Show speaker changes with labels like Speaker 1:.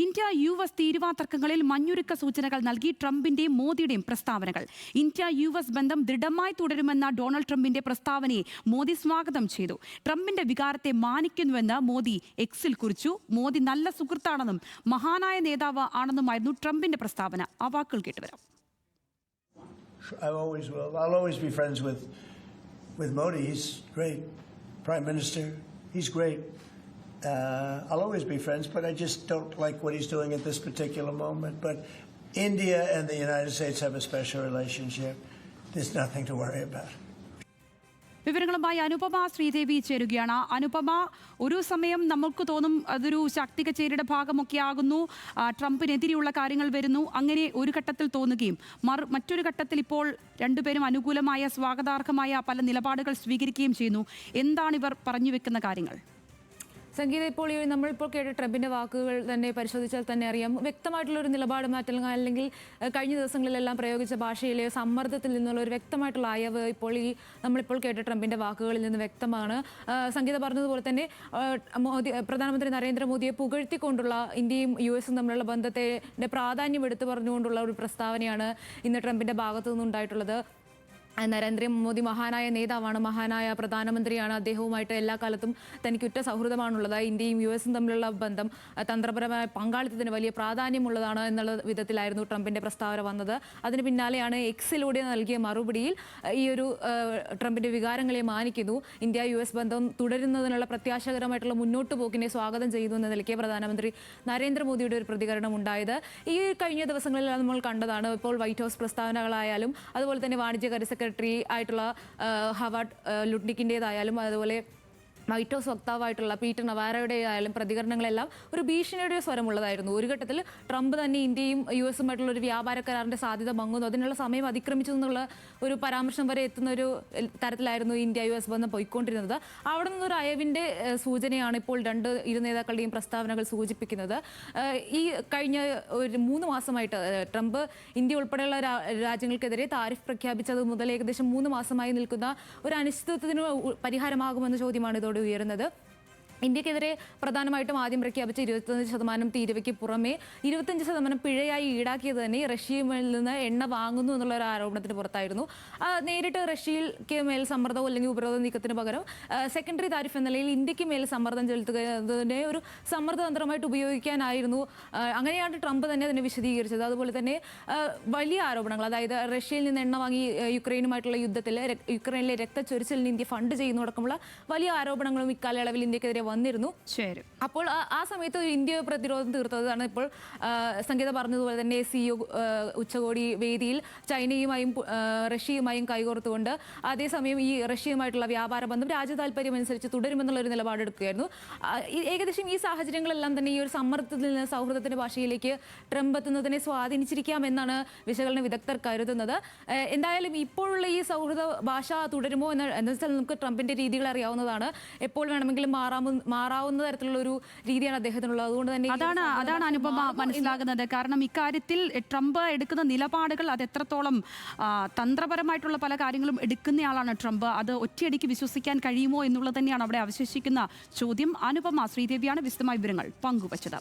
Speaker 1: India US തീരുവ തർക്കങ്ങളിൽ മഞ്ഞുരുക്ക സൂചനകൾ നൽകി ട്രംപിന്റെയും മോദിയുടെയും പ്രസ്താവനകൾ. ഇന്ത്യ US ബന്ധം ദൃഢമായി തുടരുമെന്ന ഡൊണാൾഡ് ട്രംപിന്റെ പ്രസ്താവനയെ മോദി സ്വാഗതം ചെയ്തു. ട്രംപിന്റെ വികാരത്തെ മാനിക്കുന്നുവെന്ന് മോദി എക്സിൽ കുറിച്ചു. മോദി നല്ല സുഹൃത്താണെന്നും മഹാനായ നേതാവ് ആണെന്നുമായിരുന്നു ട്രംപിന്റെ പ്രസ്താവന. ആ വാക്കുകൾ കേട്ടുവരാം.
Speaker 2: I'll always be friends with Modi. He's great Prime Minister. He's great. I'll always be friends, but I just don't like what he's doing at this particular moment. But India and the United States have a special relationship. There's nothing to worry about.
Speaker 1: വിവരങ്ങളുമായി അനുപമ ശ്രീദേവി ചേരുകയാണ്. അനുപമ, ഒരു സമയം നമുക്ക് തോന്നും അതൊരു ശക്തി കച്ചേരിയുടെ ഭാഗമൊക്കെ ആകുന്നു, ട്രംപിനെതിരെയുള്ള കാര്യങ്ങൾ വരുന്നു, അങ്ങനെ ഒരു ഘട്ടത്തിൽ തോന്നുകയും മറ്റൊരു ഘട്ടത്തിൽ ഇപ്പോൾ രണ്ടുപേരും അനുകൂലമായ സ്വാഗതാർഹമായ പല നിലപാടുകൾ സ്വീകരിക്കുകയും ചെയ്യുന്നു. എന്താണ് ഇവർ പറഞ്ഞു വെക്കുന്ന കാര്യങ്ങൾ?
Speaker 3: സംഗീത, ഇപ്പോൾ നമ്മളിപ്പോൾ കേട്ട ട്രംപിന്റെ വാക്കുകൾ തന്നെ പരിശോധിച്ചാൽ തന്നെ അറിയാം, വ്യക്തമായിട്ടുള്ളൊരു നിലപാട് മാറ്റൽ അല്ലെങ്കിൽ കഴിഞ്ഞ ദിവസങ്ങളിലെല്ലാം പ്രയോഗിച്ച ഭാഷയിലെ സമ്മർദ്ദത്തിൽ നിന്നുള്ള ഒരു വ്യക്തമായിട്ടുള്ള അയവ് ഇപ്പോൾ നമ്മളിപ്പോൾ കേട്ട ട്രംപിന്റെ വാക്കുകളിൽ നിന്ന് വ്യക്തമാണ്. സംഗീത പറഞ്ഞതുപോലെ തന്നെ പ്രധാനമന്ത്രി നരേന്ദ്രമോദിയെ പുകഴ്ത്തിക്കൊണ്ടുള്ള ഇന്ത്യയും US തമ്മിലുള്ള ബന്ധത്തിന്റെ പ്രാധാന്യം എടുത്തു പറഞ്ഞുകൊണ്ടുള്ള ഒരു പ്രസ്താവനയാണ് ഇന്ന് ട്രംപിന്റെ ഭാഗത്തു നിന്നുണ്ടായിട്ടുള്ളത്. നരേന്ദ്രമോദി മഹാനായ നേതാവാണ്, മഹാനായ പ്രധാനമന്ത്രിയാണ്. അദ്ദേഹവുമായിട്ട് എല്ലാ കാലത്തും തനിക്ക് ഉറ്റ സൗഹൃദമാണുള്ളത്. ഇന്ത്യയും US തമ്മിലുള്ള ബന്ധം തന്ത്രപരമായ പങ്കാളിത്തത്തിന് വലിയ പ്രാധാന്യമുള്ളതാണ് എന്നുള്ള വിധത്തിലായിരുന്നു ട്രംപിന്റെ പ്രസ്താവന വന്നത്. അതിന് പിന്നാലെയാണ് എക്സിലൂടെ നൽകിയ മറുപടിയിൽ ഈ ഒരു ട്രംപിന്റെ വികാരങ്ങളെ മാനിക്കുന്നു, ഇന്ത്യ US ബന്ധം തുടരുന്നതിനുള്ള പ്രത്യാശകരമായിട്ടുള്ള മുന്നോട്ട് പോക്കിനെ സ്വാഗതം ചെയ്യുന്നു എന്ന നിലയ്ക്ക് പ്രധാനമന്ത്രി നരേന്ദ്രമോദിയുടെ ഒരു പ്രതികരണം ഉണ്ടായത് ഈ കഴിഞ്ഞ ദിവസങ്ങളിൽ നമ്മൾ കണ്ടതാണ്. ഇപ്പോൾ വൈറ്റ് ഹൗസ് പ്രസ്താവനകളായാലും അതുപോലെ തന്നെ വാണിജ്യകാര്യ സെക്രട്ടറി ആയിട്ടുള്ള ഹവാർഡ് ലുട്നിക്കിൻ്റെതായാലും അതുപോലെ വൈറ്റ് ഹൗസ് വക്താവായിട്ടുള്ള പീറ്റർ നവാരോയുടെ ആയാലും പ്രതികരണങ്ങളെല്ലാം ഒരു ഭീഷണിയുടെ സ്വരമുള്ളതായിരുന്നു. ഒരു ഘട്ടത്തിൽ ട്രംപ് തന്നെ ഇന്ത്യയും US-ഉമായിട്ടുള്ള ഒരു വ്യാപാര കരാറിന്റെ സാധ്യത മങ്ങുന്നു, അതിനുള്ള സമയം അതിക്രമിച്ചു എന്നുള്ള ഒരു പരാമർശം വരെ എത്തുന്ന ഒരു തരത്തിലായിരുന്നു ഇന്ത്യ US ബന്ധം പോയിക്കൊണ്ടിരുന്നത്. അവിടെ നിന്നൊരു അയവിന്റെ സൂചനയാണ് ഇപ്പോൾ ഇരു നേതാക്കളുടെയും പ്രസ്താവനകൾ സൂചിപ്പിക്കുന്നത്. ഈ കഴിഞ്ഞ ഒരു 3 മാസമായിട്ട് ട്രംപ് ഇന്ത്യ ഉൾപ്പെടെയുള്ള രാജ്യങ്ങൾക്കെതിരെ താരിഫ് പ്രഖ്യാപിച്ചത് മുതൽ ഏകദേശം 3 മാസമായി നിൽക്കുന്ന ഒരു അനിശ്ചിതത്വത്തിന് പരിഹാരമാകുമെന്ന ചോദ്യമാണ് ഇതോടെ ഉയരുന്നത്. ഇന്ത്യക്കെതിരെ പ്രധാനമായിട്ടും ആദ്യം പ്രഖ്യാപിച്ച 21% തീരുവയ്ക്ക് പുറമെ 25% പിഴയായി ഈടാക്കിയത് തന്നെ റഷ്യയിൽ നിന്ന് എണ്ണ വാങ്ങുന്നു എന്നുള്ള ഒരു ആരോപണത്തിന് പുറത്തായിരുന്നു. നേരിട്ട് റഷ്യയ്ക്ക് മേൽ സമ്മർദ്ദവും അല്ലെങ്കിൽ ഉപരോധ നീക്കത്തിന് പകരം സെക്കൻഡറി താരിഫ് എന്ന നിലയിൽ ഇന്ത്യക്ക് മേൽ സമ്മർദ്ദം ചെലുത്തുന്നതിനെ ഒരു സമ്മർദ്ദതന്ത്രമായിട്ട് ഉപയോഗിക്കാനായിരുന്നു. അങ്ങനെയാണ് ട്രംപ് തന്നെ അതിനെ വിശദീകരിച്ചത്. അതുപോലെ തന്നെ വലിയ ആരോപണങ്ങൾ, അതായത് റഷ്യയിൽ നിന്ന് എണ്ണ വാങ്ങി യുക്രൈനുമായിട്ടുള്ള യുദ്ധത്തിൽ യുക്രൈനിലെ രക്തച്ചൊരിച്ചിലിന് ഇന്ത്യ ഫണ്ട് ചെയ്യുന്നതടക്കമുള്ള വലിയ ആരോപണങ്ങളും ഇക്കാലയളവിൽ ഇന്ത്യക്കെതിരെ വന്നിരുന്നു. അപ്പോൾ ആ സമയത്ത് ഇന്ത്യ പ്രതിരോധം തീർത്തതാണ്. ഇപ്പോൾ സംഗീത പറഞ്ഞതുപോലെ തന്നെ CEO ഉച്ചകോടി വേദിയിൽ ചൈനയുമായും റഷ്യയുമായും കൈകോർത്തുകൊണ്ട് അതേസമയം ഈ റഷ്യയുമായിട്ടുള്ള വ്യാപാര ബന്ധം രാജ്യ താല്പര്യം അനുസരിച്ച് തുടരുമെന്നുള്ള ഒരു നിലപാടെടുക്കുകയായിരുന്നു. ഏകദേശം ഈ സാഹചര്യങ്ങളെല്ലാം തന്നെ ഈ ഒരു സമ്മർദ്ദത്തിൽ നിന്ന് സൗഹൃദത്തിന്റെ ഭാഷയിലേക്ക് ട്രംപ് എത്തുന്നതിനെ സ്വാധീനിച്ചിരിക്കാം എന്നാണ് വിശകലന വിദഗ്ധർ കരുതുന്നത്. എന്തായാലും ഇപ്പോഴുള്ള ഈ സൗഹൃദ ഭാഷ തുടരുമോ എന്ന് വെച്ചാൽ നമുക്ക് ട്രംപിന്റെ രീതികൾ അറിയാവുന്നതാണ്. എപ്പോൾ വേണമെങ്കിലും മാറാവുന്ന തരത്തിലുള്ള ഒരു രീതിയാണ് അദ്ദേഹത്തിനുള്ളത്. അതുകൊണ്ട് തന്നെ
Speaker 1: അതാണ് അനുപമ മനസ്സിലാകുന്നത്. കാരണം ഇക്കാര്യത്തിൽ ട്രംപ് എടുക്കുന്ന നിലപാടുകൾ അത് എത്രത്തോളം തന്ത്രപരമായിട്ടുള്ള പല കാര്യങ്ങളും എടുക്കുന്നയാളാണ് ട്രംപ്. അത് ഒറ്റയടിക്ക് വിശ്വസിക്കാൻ കഴിയുമോ എന്നുള്ളത് തന്നെയാണ് അവിടെ അവശേഷിക്കുന്ന ചോദ്യം. അനുപമ ശ്രീദേവിയാണ് വിശദമായ വിവരങ്ങൾ പങ്കുവച്ചത്.